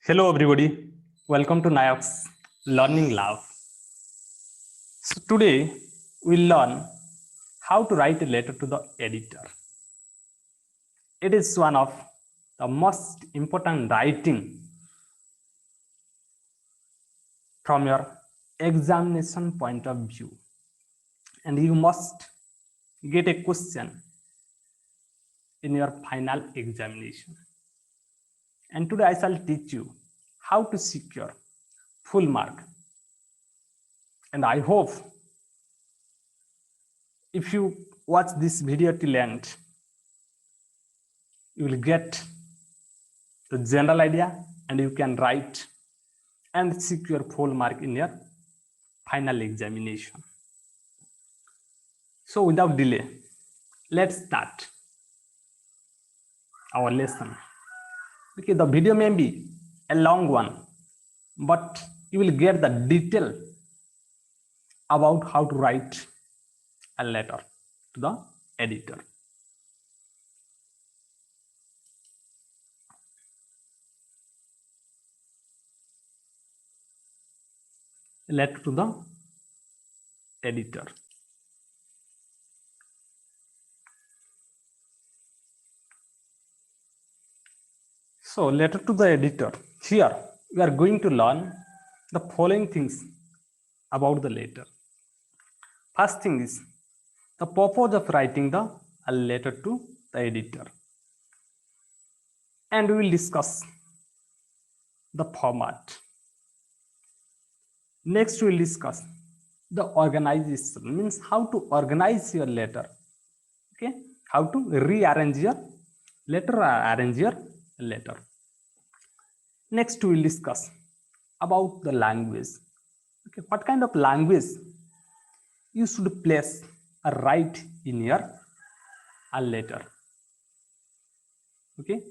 Hello everybody, welcome to Nayox Learning Lab. So today we'll learn how to write a letter to the editor. It is one of the most important writing from your examination point of view, and you must get a question in your final examination. And today I shall teach you how to secure full mark. And I hope if you watch this video till end, you will get the general idea and you can write and secure full mark in your final examination. So without delay, let's start our lesson. Okay, the video may be a long one, but you will get the detail about how to write a letter to the editor. A letter to the editor. So letter to the editor. Here we are going to learn the following things about the letter. First thing is the purpose of writing a letter to the editor. And we will discuss the format. Next we will discuss the organization, means how to organize your letter. Okay, how to rearrange your letter or arrange your letter. Next we will discuss about the language. Okay, what kind of language you should place or write in your letter. Okay,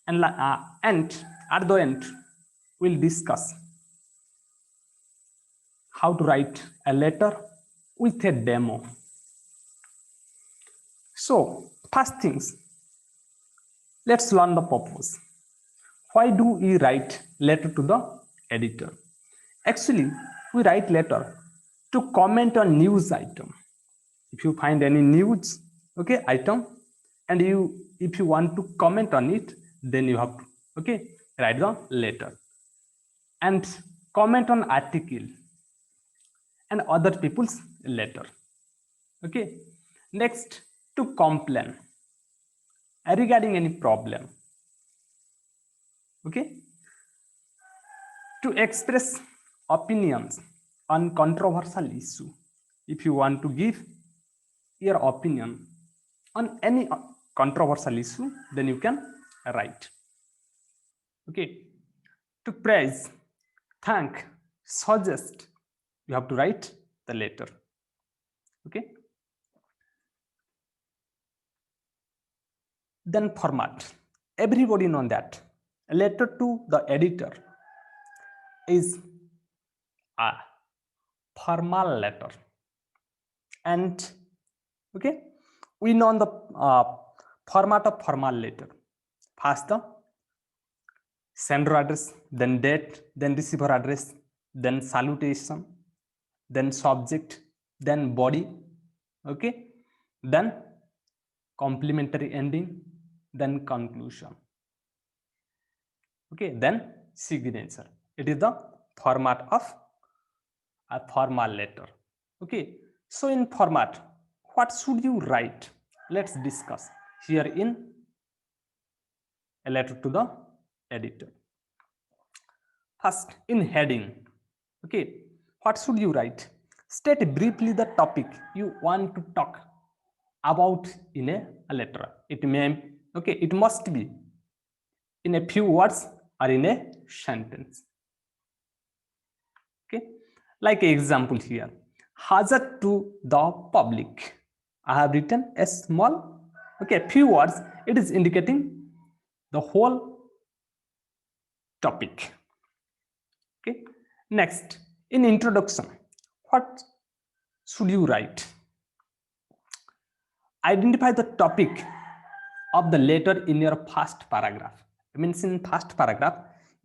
and at the end we'll discuss how to write a letter with a demo. So first things, let's learn the purpose. Why do we write letter to the editor? Actually, we write letter to comment on news item. If you find any news, okay, item, and if you want to comment on it, then you have to write the letter and comment on article and other people's letter. Okay, next, to complain regarding any problem. Okay, to express opinions on controversial issue. If you want to give your opinion on any controversial issue, then you can write. Okay, to praise, thank, suggest, you have to write the letter. Okay, then format. Everybody knows that a letter to the editor is a formal letter, and okay, we know the format of formal letter. First the sender address, then date, then receiver address, then salutation, then subject, then body, okay, then complimentary ending, then conclusion, okay, then signature. It is the format of a formal letter. Okay, so in format, what should you write? Let's discuss here in a letter to the editor. First, in heading, okay, what should you write? State briefly the topic you want to talk about in a letter. It may, okay, it must be in a few words or in a sentence. Okay, like an example here, hazard to the public. I have written a small, okay, few words. It is indicating the whole topic. Okay, next, in introduction, what should you write? Identify the topic of the letter in your first paragraph. It means in first paragraph,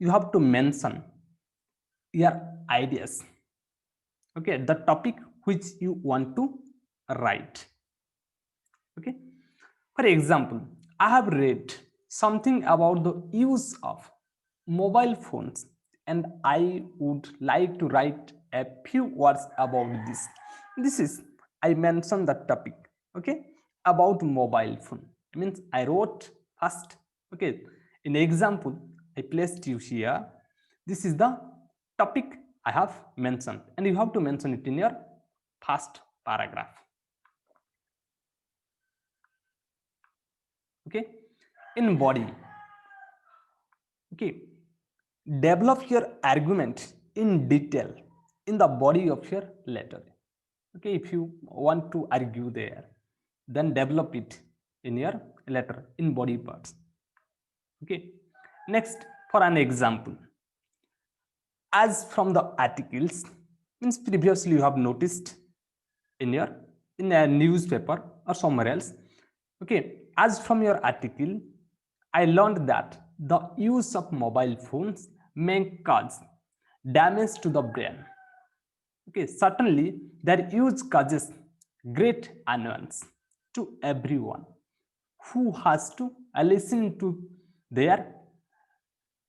you have to mention your ideas, okay, the topic which you want to write. Okay, for example, I have read something about the use of mobile phones and I would like to write a few words about this. This is, I mentioned the topic, okay, about mobile phone. Means I wrote first, okay, in example I placed you here. This is the topic I have mentioned, and you have to mention it in your first paragraph. Okay, in body, okay, develop your argument in detail in the body of your letter. Okay, if you want to argue there, then develop it in your letter in body parts. Okay, next, for an example, as from the articles, means previously you have noticed in your, in a newspaper or somewhere else, okay, as from your article I learned that the use of mobile phones may cause damage to the brain. Okay, certainly their use causes great annoyance to everyone who has to listen to their,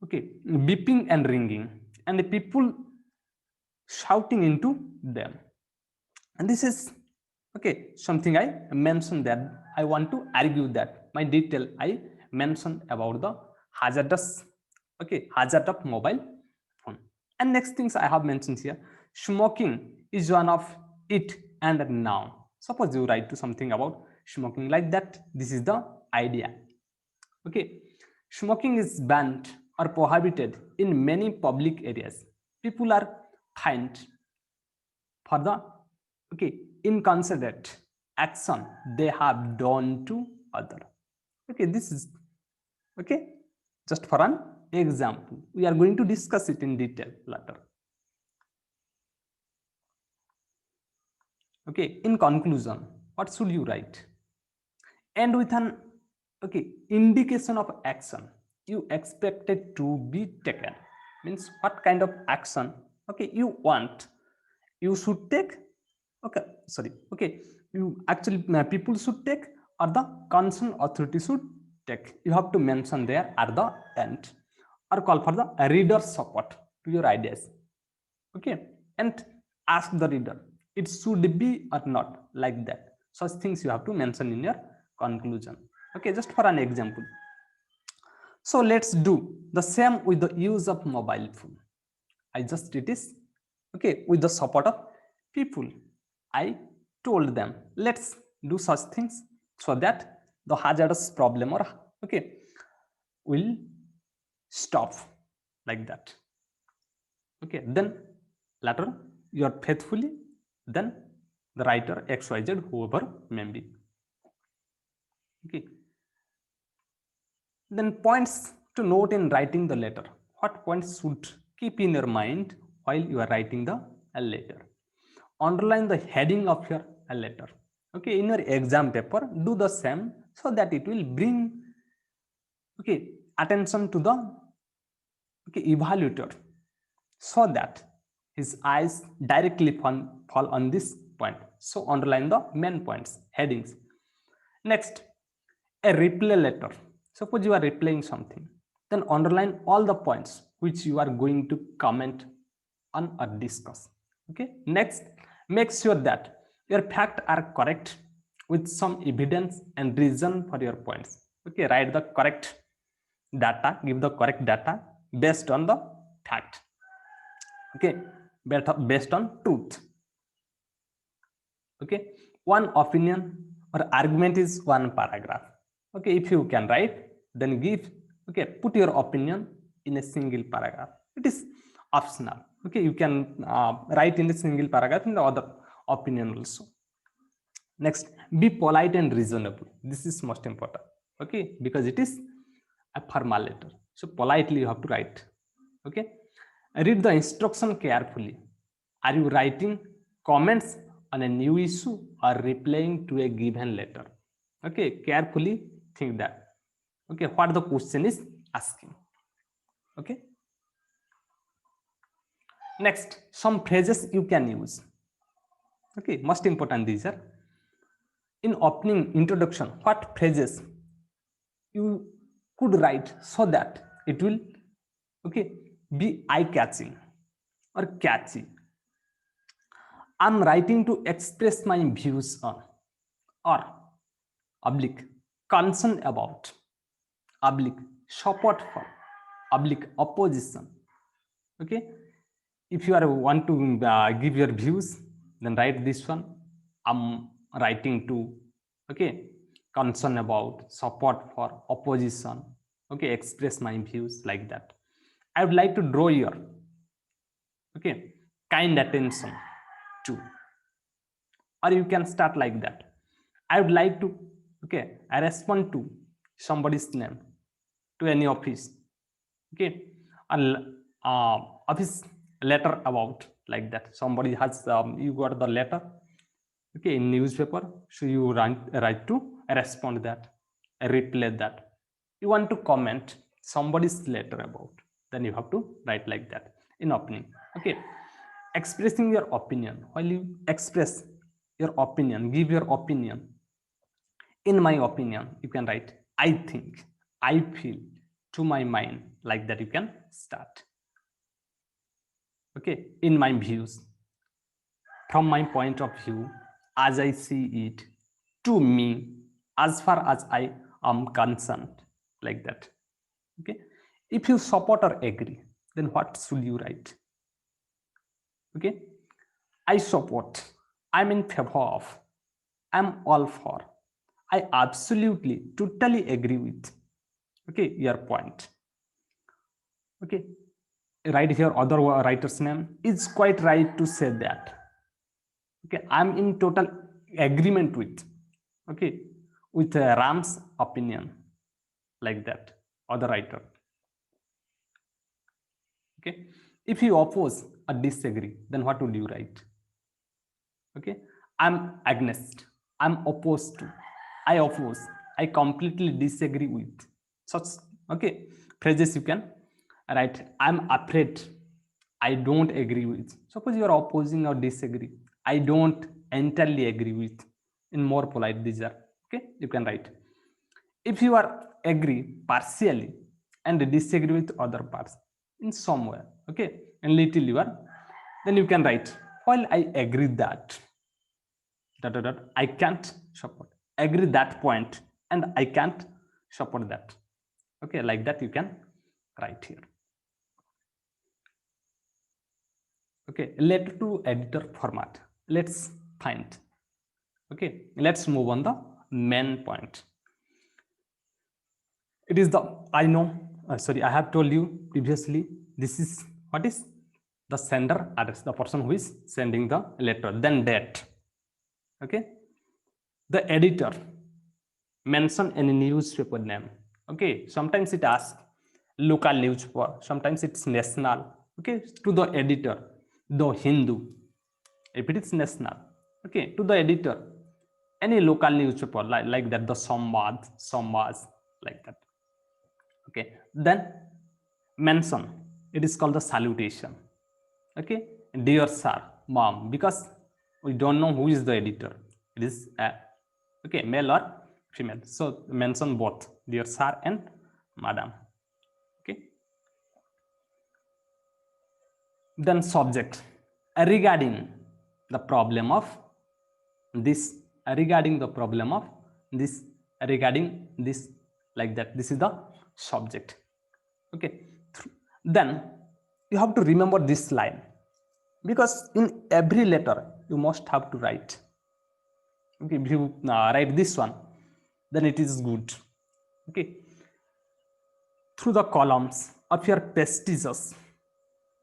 okay, beeping and ringing and the people shouting into them. And this is, okay, something I mentioned that I want to argue that my detail I mentioned about the hazardous, okay, hazard of mobile phone. And next things I have mentioned here, smoking is one of it and now. Suppose you write to something about smoking like that, this is the idea. Okay, smoking is banned or prohibited in many public areas. People are fined for the, okay, inconsiderate action they have done to other. Okay, this is, okay, just for an example. We are going to discuss it in detail later. Okay, in conclusion, what should you write? End with an, okay, indication of action you expected to be taken. Means what kind of action, okay, you want you should take, okay, sorry, okay, you actually people should take or the concerned authority should take. You have to mention there at the end or call for the reader's support to your ideas. Okay, and ask the reader it should be or not, like that. Such things you have to mention in your conclusion. Okay, just for an example, so let's do the same with the use of mobile phone. I just it is, okay, with the support of people I told them let's do such things so that the hazardous problem or, okay, will stop, like that. Okay, then later you are faithfully, then the writer xyz whoever may be. Okay, then points to note in writing the letter. What points should keep in your mind while you are writing the letter? Underline the heading of your letter. Okay, in your exam paper do the same so that it will bring, okay, attention to the, okay, evaluator, so that his eyes directly fall on this point. So underline the main points, headings. Next, a replay letter. Suppose you are replaying something, then underline all the points which you are going to comment on or discuss. Okay, next, make sure that your facts are correct with some evidence and reason for your points. Okay, write the correct data, give the correct data based on the fact. Okay, based on truth. Okay, one opinion or argument is one paragraph. Okay, if you can write, then give, okay, put your opinion in a single paragraph. It is optional. Okay, you can write in a single paragraph in the other opinion also. Next, be polite and reasonable. This is most important. Okay, because it is a formal letter, so politely you have to write. Okay, read the instruction carefully. Are you writing comments on a new issue or replying to a given letter? Okay, carefully think that, okay, what the question is asking. Okay, Next, some phrases you can use. Okay, most important these are. In opening introduction, what phrases you could write so that it will, okay, be eye-catching or catchy. I'm writing to express my views on, or oblique concern about, oblique support for, oblique opposition. Okay, if you are want to give your views, then write this one. I'm writing to, okay, concern about, support for, opposition. Okay, express my views, like that. I would like to draw your, okay, kind attention to, or you can start like that. I would like to, okay, I respond to somebody's name, to any office, okay, office letter about, like that. Somebody has you got the letter, okay, in newspaper, so you write to respond that, reply that. You want to comment somebody's letter about, then you have to write like that in opening. Okay, expressing your opinion. While you express your opinion, give your opinion, in my opinion, you can write I think, I feel, to my mind, like that. You can start. Okay, in my views, from my point of view, as I see it, to me, as far as I am concerned, like that. Okay, if you support or agree, then what should you write? Okay, I support, I'm in favor of, I'm all for, I absolutely totally agree with, okay, your point. Okay, write here other writer's name. It's quite right to say that, okay, I'm in total agreement with, okay, with Ram's opinion, like that, other writer. Okay, if you oppose or disagree, then what would you write? Okay, I'm against, I'm opposed to, I oppose, I completely disagree with, such, okay, phrases you can write. I'm afraid, I don't agree with. Suppose you are opposing or disagree, I don't entirely agree with, in more polite these are, okay, you can write. If you are agree partially and disagree with other parts in somewhere, okay, and little you are, then you can write, while I agree that dot, dot, dot, I can't support, agree that point, and I can't support that. Okay, like that you can write here. Okay, letter to editor format. Let's find. Okay, let's move on the main point. It is the, I know, sorry, I have told you previously, this is what is the sender address, the person who is sending the letter, then date. Okay, the editor, mention any newspaper name. Okay, sometimes it asks local newspaper, sometimes it's national. Okay, to the editor, the Hindu, if it is national. Okay, to the editor, any local newspaper, like that, the Samvad, like that. Okay, then mention, it is called the salutation. Okay, dear sir, mom, because we don't know who is the editor, it is okay, male or female, so mention both dear sir and madam. Okay, then subject, regarding the problem of this, regarding the problem of this, regarding this, like that, this is the subject. Okay, then you have to remember this line, because in every letter you must have to write. Okay, if you write this one, then it is good. Okay, through the columns of your prestigious,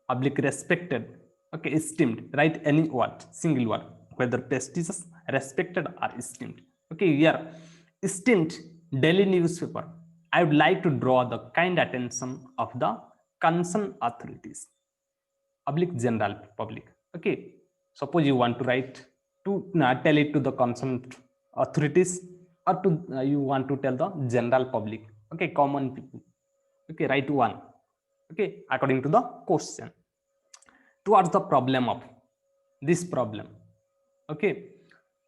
public respected, okay, esteemed, write any word, single word, whether prestigious, respected, or esteemed. Okay, here, esteemed daily newspaper, I would like to draw the kind attention of the concerned authorities, public, general public. Okay, suppose you want to write to tell it to the concerned authorities, or to you want to tell the general public, okay, common people. Okay, write one. Okay, according to the question. towards the problem of this problem. Okay,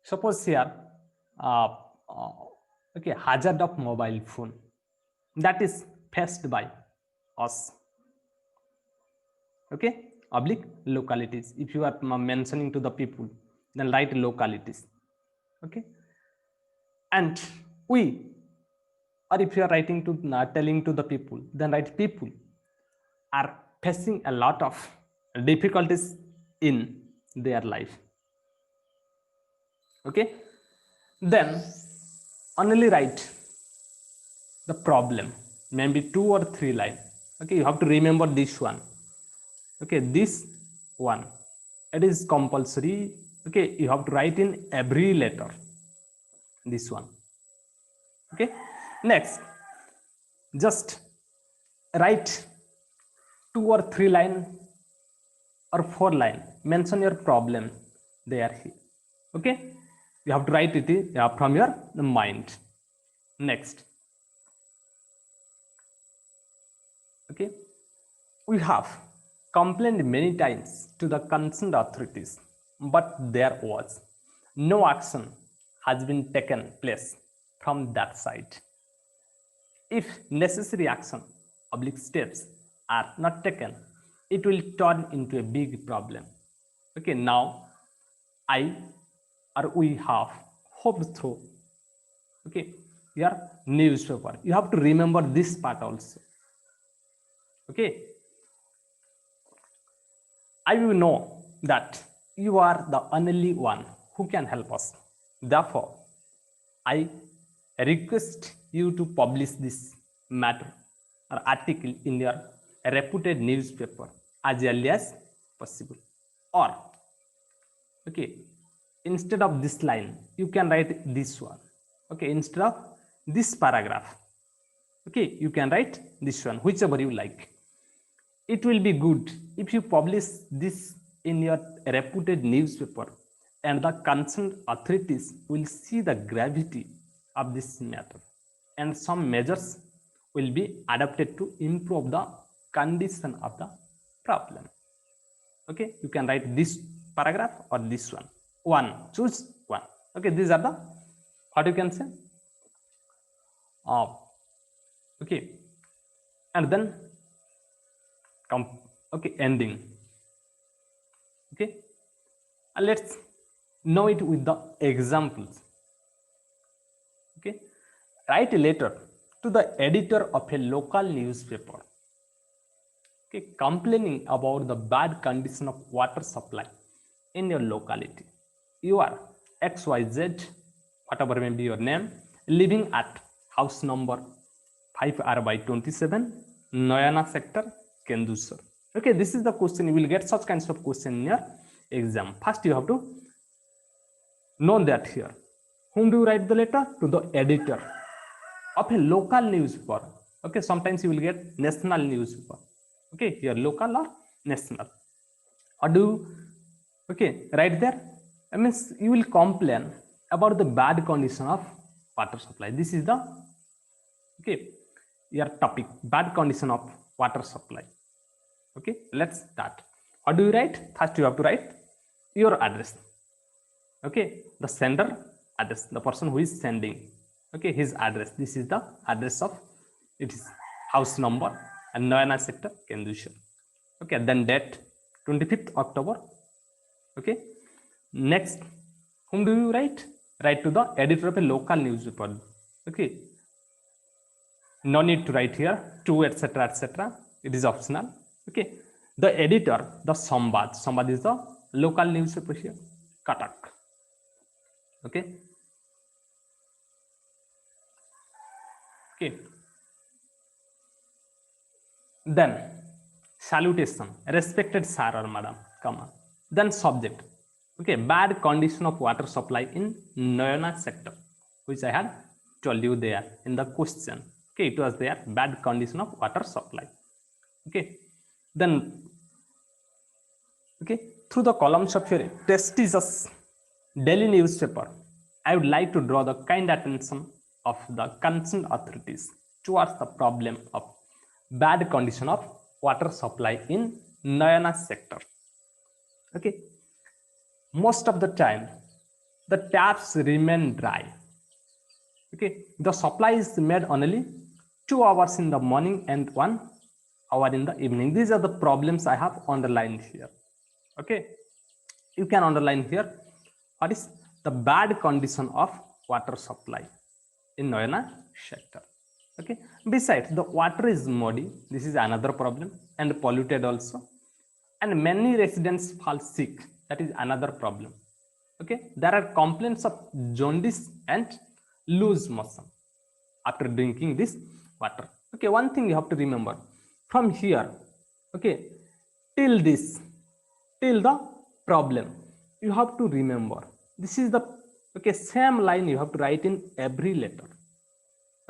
suppose here uh, uh, okay, hazard of mobile phone that is faced by us. Okay, oblique localities. If you are mentioning to the people, then write localities. Okay, and we, or if you are writing to telling to the people, then write people are facing a lot of difficulties in their life. Okay, then only write the problem, maybe 2 or 3 lines. Okay, you have to remember this one. Okay, this one, it is compulsory. Okay, you have to write in every letter, this one. Okay, next, just write 2 or 3 line or 4 line, mention your problem there here. Okay, you have to write it from your mind. Next, okay, we have complained many times to the concerned authorities, but there was no action has been taken place from that side. If necessary action oblique steps are not taken, it will turn into a big problem. Okay, now I or we have hoped through, okay, your newspaper. You have to remember this part also. Okay, I will know that you are the only one who can help us. Therefore, I request you to publish this matter or article in your reputed newspaper as early as possible. Or, okay, instead of this line, you can write this one. Okay, instead of this paragraph, okay, you can write this one, whichever you like. It will be good if you publish this in your reputed newspaper, and the concerned authorities will see the gravity of this matter, and some measures will be adopted to improve the condition of the problem. Okay, you can write this paragraph or this one, choose one. Okay, these are the, what you can say, okay, and then okay, ending. Okay, and let's know it with the examples. Okay, write a letter to the editor of a local newspaper, okay, complaining about the bad condition of water supply in your locality. You are XYZ, whatever may be your name, living at house number 5R/27, Noyana sector, Kendusar. Okay, this is the question. You will get such kinds of question in your exam. First, you have to know that here. Whom do you write the letter? To the editor of a local newspaper. Okay, sometimes you will get national newspaper. Okay, here local or national. Or do you, okay, right there? I mean, you will complain about the bad condition of water supply. This is the, okay, your topic, bad condition of water supply. Okay, let's start. What do you write? First, you have to write your address. Okay, the sender address, the person who is sending. Okay, his address. This is the address of, it is house number and Noyana sector, Kendusar. Okay, then date 25th October. Okay, next, whom do you write? Write to the editor of a local newspaper. Okay, no need to write here to, etc., etc. It is optional. Okay, the editor, the Sambad is the local newspaper here, Cuttack. Okay, okay, then salutation, respected sir or madam, comma, then subject. Okay, bad condition of water supply in Noyana sector, which I had told you there in the question. Okay, it was there, bad condition of water supply. Okay, then, okay, through the columns of your prestigious daily newspaper, I would like to draw the kind attention of the concerned authorities towards the problem of bad condition of water supply in Noyana sector. Okay, most of the time the taps remain dry. Okay, the supply is made only 2 hours in the morning and 1 hour in the evening. These are the problems I have underlined here. Okay, you can underline here what is the bad condition of water supply in Noyana sector. Okay, besides the water is muddy, this is another problem, and polluted also, and many residents fall sick, that is another problem. Okay, there are complaints of jaundice and loose motion after drinking this water. Okay, one thing you have to remember from here, okay, till this, till the problem, you have to remember this is the, okay, same line you have to write in every letter.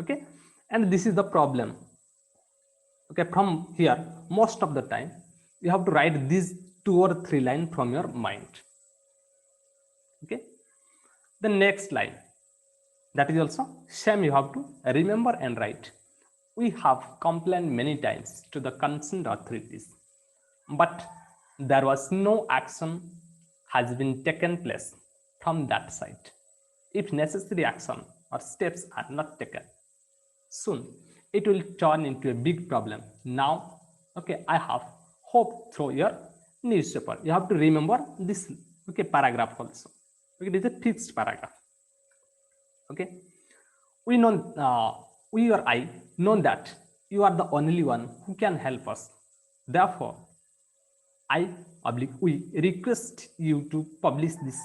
Okay, and this is the problem. Okay, from here most of the time you have to write these 2 or 3 lines from your mind. Okay, the next line, that is also same, you have to remember and write. We have complained many times to the concerned authorities, but there was no action has been taken place from that side. If necessary action or steps are not taken, soon it will turn into a big problem. Now, okay, I have hope through your newspaper. You have to remember this, okay, paragraph also. Okay, it is a fixed paragraph. Okay, we know, we or I know that you are the only one who can help us. Therefore, we request you to publish this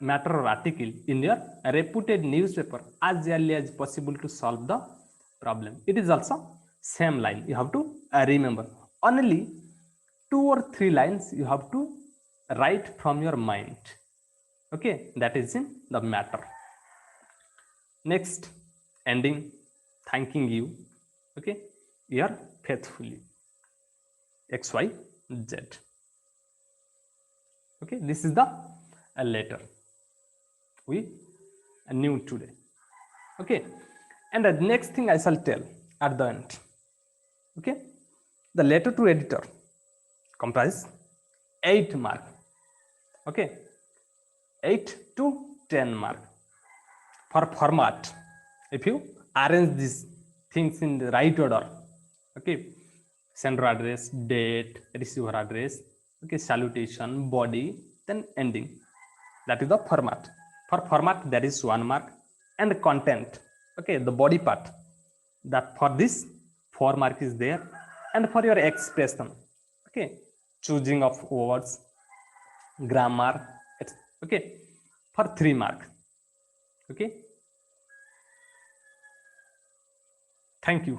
matter or article in your reputed newspaper as early as possible to solve the problem. It is also same line, you have to remember. Only 2 or 3 lines you have to write from your mind. Okay, that is in the matter. Next, ending, thanking you, okay, your faithfully XYZ. Okay, this is the letter we knew today. Okay, and the next thing I shall tell at the end. Okay, the letter to editor comprises 8 mark. Okay, 8 to 10 mark. For format, if you arrange these things in the right order, okay, sender address, date, receiver address, okay, salutation, body, then ending, that is the format. For format, there is 1 mark, and content, okay, the body part, that for this 4 mark is there, and for your expression, okay, choosing of words, grammar, okay, for 3 mark. Okay, thank you.